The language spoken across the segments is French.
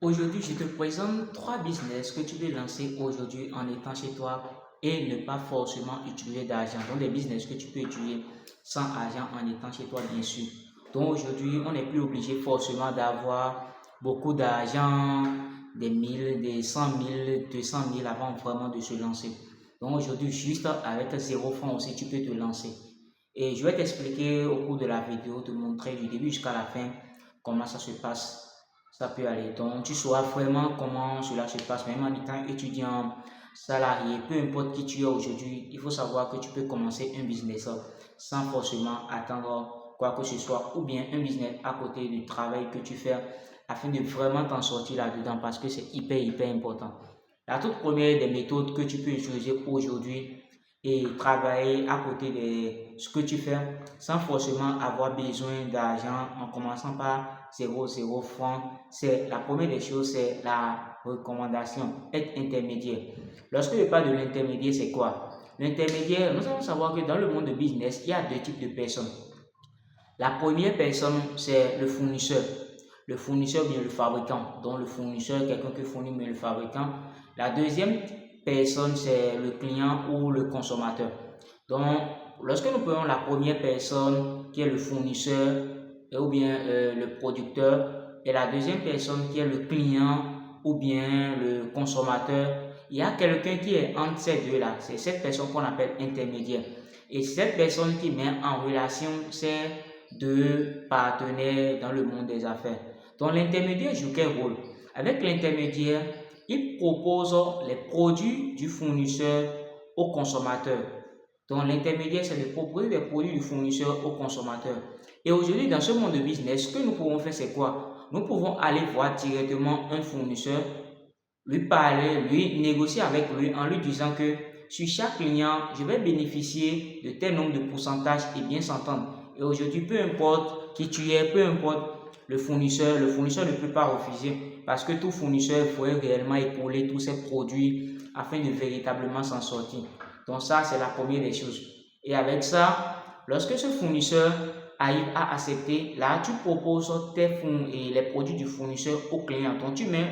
Aujourd'hui, je te présente trois business que tu peux lancer aujourd'hui en étant chez toi et ne pas forcément utiliser d'argent. Donc, des business que tu peux utiliser sans argent en étant chez toi, bien sûr. Donc, aujourd'hui, on n'est plus obligé forcément d'avoir beaucoup d'argent, des 1000, des 100 000, 200 000 avant vraiment de se lancer. Donc, aujourd'hui, juste avec 0 francs aussi, tu peux te lancer. Et je vais t'expliquer au cours de la vidéo, te montrer du début jusqu'à la fin comment ça se passe. Ça peut aller. Donc, tu sauras vraiment comment cela se passe, même en étant étudiant, salarié, peu importe qui tu es aujourd'hui, il faut savoir que tu peux commencer un business sans forcément attendre quoi que ce soit, ou bien un business à côté du travail que tu fais afin de vraiment t'en sortir là-dedans parce que c'est hyper important. La toute première des méthodes que tu peux utiliser aujourd'hui et travailler à côté de ce que tu fais sans forcément avoir besoin d'argent en commençant par 0 francs. C'est la première des choses, c'est la recommandation, être intermédiaire. Lorsque je parle de l'intermédiaire, c'est quoi? L'intermédiaire, nous allons savoir que dans le monde de business, il y a deux types de personnes. La première personne, c'est le fournisseur. Le fournisseur, bien le fabricant. Donc le fournisseur, quelqu'un qui fournit, mais le fabricant. La deuxième personne, c'est le client ou le consommateur. Donc, lorsque nous prenons la première personne qui est le fournisseur ou bien le producteur et la deuxième personne qui est le client ou bien le consommateur, il y a quelqu'un qui est entre ces deux-là. C'est cette personne qu'on appelle intermédiaire. Et cette personne qui met en relation ces deux partenaires dans le monde des affaires. Donc, l'intermédiaire joue quel rôle? Avec l'intermédiaire, il propose les produits du fournisseur au consommateur. Donc, l'intermédiaire, c'est de proposer des produits du fournisseur au consommateur. Et aujourd'hui, dans ce monde de business, ce que nous pouvons faire, c'est quoi? Nous pouvons aller voir directement un fournisseur, lui parler, lui négocier avec lui en lui disant que sur chaque client, je vais bénéficier de tel nombre de pourcentages et bien s'entendre. Et aujourd'hui, peu importe qui tu es, peu importe le fournisseur ne peut pas refuser parce que tout fournisseur pourrait réellement épauler tous ses produits afin de véritablement s'en sortir. Donc ça, c'est la première des choses. Et avec ça, lorsque ce fournisseur arrive à accepter, là, tu proposes les produits du fournisseur au client. Donc tu mets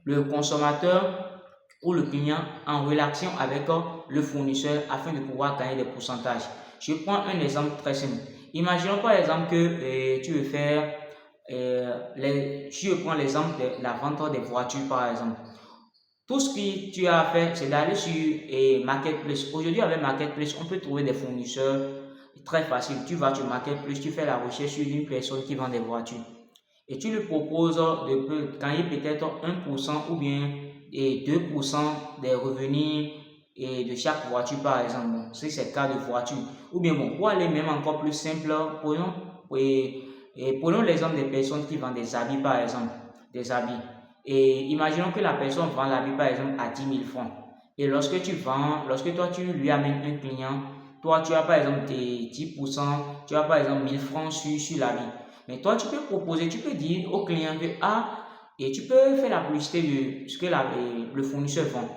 le consommateur ou le client en relation avec le fournisseur afin de pouvoir gagner des pourcentages. Je prends un exemple très simple. Imaginons par exemple que tu veux faire, je prends l'exemple de la vente des voitures par exemple. Tout ce que tu as à faire, c'est d'aller sur Marketplace. Aujourd'hui, avec Marketplace, on peut trouver des fournisseurs très faciles. Tu vas sur Marketplace, tu fais la recherche sur une personne qui vend des voitures. Et tu lui proposes de gagner peut-être 1% ou bien 2% des revenus de chaque voiture par exemple. Bon, si c'est le cas de voiture. Ou bien bon, pour aller même encore plus simple, prenons l'exemple des personnes qui vendent des habits par exemple. Des habits. Et imaginons que la personne vend l'habit par exemple à 10 000 francs. Et lorsque toi tu lui amènes un client, toi tu as par exemple tes 10%, tu as par exemple 1000 francs sur l'habit. Mais toi tu peux proposer, tu peux dire au client que et tu peux faire la publicité de ce que le fournisseur vend.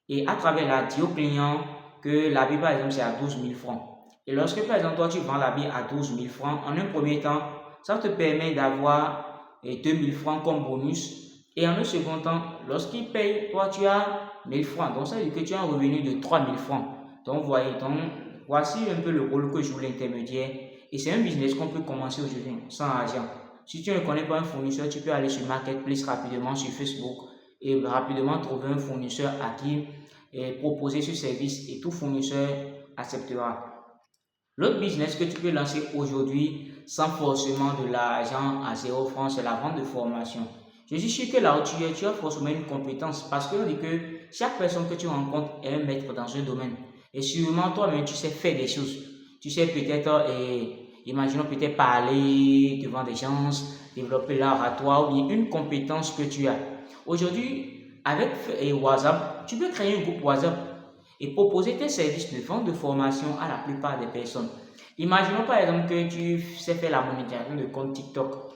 Et à travers là, dire au client que l'habit par exemple c'est à 12 000 francs. Et lorsque par exemple toi tu vends l'habit à 12 000 francs, en un premier temps, ça te permet d'avoir 2 000 francs comme bonus. Et en un second temps, lorsqu'il paye, toi tu as 1000 francs. Donc ça veut dire que tu as un revenu de 3 000 francs. Donc voici un peu le rôle que joue l'intermédiaire. Et c'est un business qu'on peut commencer aujourd'hui sans argent. Si tu ne connais pas un fournisseur, tu peux aller sur Marketplace rapidement sur Facebook et rapidement trouver un fournisseur à qui proposer ce service et tout fournisseur acceptera. L'autre business que tu peux lancer aujourd'hui sans forcément de l'argent à 0 francs, c'est la vente de formation. Je suis sûr que là où tu as forcément une compétence parce qu'on dit que chaque personne que tu rencontres est un maître dans un domaine. Et sûrement toi-même, tu sais faire des choses. Tu sais peut-être, imaginons peut-être parler devant des gens, développer l'oratoire ou bien une compétence que tu as. Aujourd'hui, avec WhatsApp, tu peux créer un groupe WhatsApp et proposer tes services de vente de formation à la plupart des personnes. Imaginons par exemple que tu sais faire la monétisation de compte TikTok.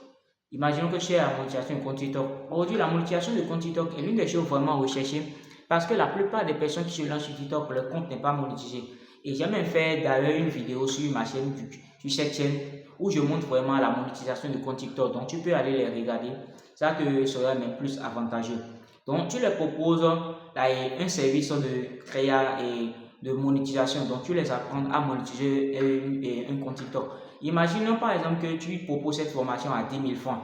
Imaginons que tu aies la monétisation de compte TikTok. Aujourd'hui, la monétisation de compte TikTok est l'une des choses vraiment recherchées parce que la plupart des personnes qui se lancent sur TikTok, leur compte n'est pas monétisé. Et j'ai même fait d'ailleurs une vidéo sur ma chaîne, sur cette chaîne, où je montre vraiment la monétisation de compte TikTok. Donc tu peux aller les regarder. Ça te sera même plus avantageux. Donc, tu leur proposes un service de créa et de monétisation. Donc, tu les apprends à monétiser un compte TikTok. Imaginons par exemple que tu proposes cette formation à 10 000 francs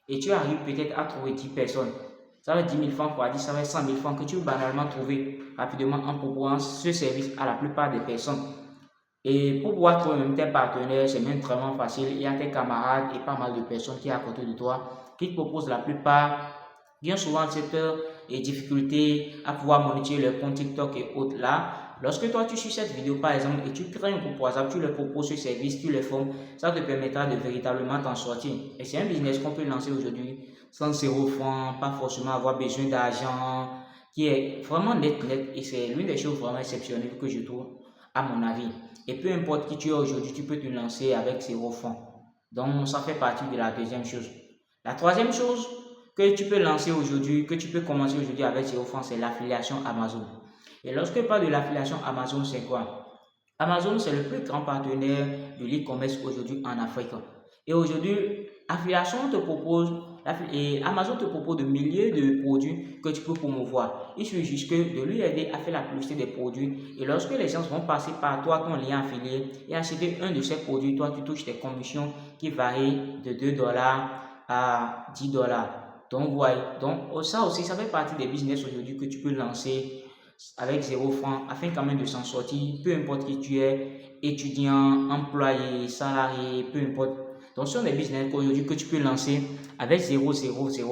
et tu arrives peut-être à trouver 10 personnes. Ça va 10 000 francs fois 10, ça va 100 000 francs que tu peux banalement trouver rapidement en proposant ce service à la plupart des personnes. Et pour pouvoir trouver même tes partenaires, c'est même vraiment facile. Il y a tes camarades et pas mal de personnes qui sont à côté de toi qui te proposent la plupart, bien souvent cette difficulté à pouvoir monétiser leur compte TikTok et autres là. Lorsque toi tu suis cette vidéo par exemple et tu crées un groupe WhatsApp, tu leur proposes ce service, tu les formes, ça te permettra de véritablement t'en sortir. Et c'est un business qu'on peut lancer aujourd'hui sans 0 francs, pas forcément avoir besoin d'argent, qui est vraiment net et c'est l'une des choses vraiment exceptionnelles que je trouve à mon avis. Et peu importe qui tu es aujourd'hui, tu peux te lancer avec 0 francs. Donc ça fait partie de la deuxième chose. La troisième chose que tu peux lancer aujourd'hui, que tu peux commencer aujourd'hui avec 0 francs, c'est l'affiliation Amazon. Et lorsque je parle de l'affiliation Amazon, c'est quoi? Amazon, c'est le plus grand partenaire de l'e-commerce aujourd'hui en Afrique. Et aujourd'hui, Amazon te propose de milliers de produits que tu peux promouvoir. Il suffit juste de lui aider à faire la publicité des produits. Et lorsque les gens vont passer par toi, ton lien affilié, et acheter un de ces produits, toi, tu touches des commissions qui varient de 2 $ à 10 $. Donc, voilà. Donc, ça aussi, ça fait partie des business aujourd'hui que tu peux lancer avec 0 francs afin quand même de s'en sortir, peu importe qui tu es, étudiant, employé, salarié, peu importe. Donc, ce sont des business qu'aujourd'hui que tu peux lancer avec 0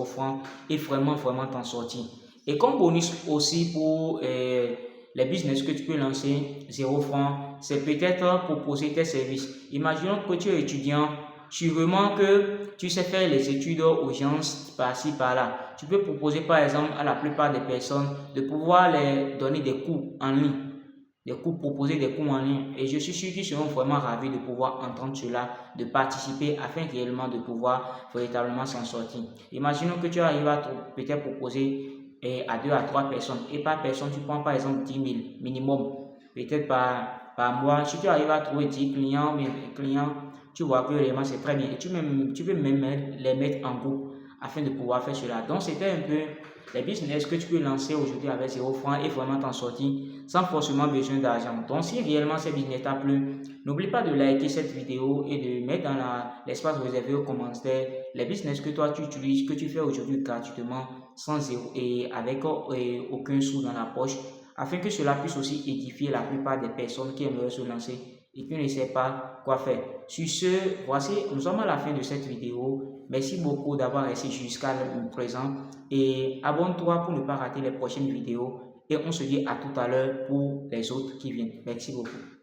francs et vraiment t'en sortir. Et comme bonus aussi pour les business que tu peux lancer 0 francs, c'est peut-être proposer tes services. Imaginons que tu es étudiant, sûrement que tu sais faire les études aux gens par-ci, par-là. Tu peux proposer par exemple à la plupart des personnes de pouvoir les donner des cours en ligne. Proposer des cours en ligne. Et je suis sûr qu'ils seront vraiment ravis de pouvoir entendre cela, de participer afin réellement de pouvoir véritablement s'en sortir. Imaginons que tu arrives à peut-être proposer à 2 à 3 personnes. Et par personne, tu prends par exemple 10 000 minimum. Peut-être par mois. Si tu arrives à trouver 10 clients, tu vois que vraiment c'est très bien. Et tu peux même les mettre en groupe afin de pouvoir faire cela. Donc c'était un peu les business que tu peux lancer aujourd'hui avec 0 francs et vraiment t'en sortir sans forcément besoin d'argent. Donc si réellement ce business t'a plu, n'oublie pas de liker cette vidéo et de mettre dans l'espace réservé aux commentaires les business que toi tu utilises, que tu fais aujourd'hui gratuitement, sans zéro et avec aucun sou dans la poche, afin que cela puisse aussi édifier la plupart des personnes qui aimeraient se lancer et qui ne savent pas quoi faire. Sur ce, voici, nous sommes à la fin de cette vidéo. Merci beaucoup d'avoir resté jusqu'à présent et abonne-toi pour ne pas rater les prochaines vidéos et on se dit à tout à l'heure pour les autres qui viennent. Merci beaucoup.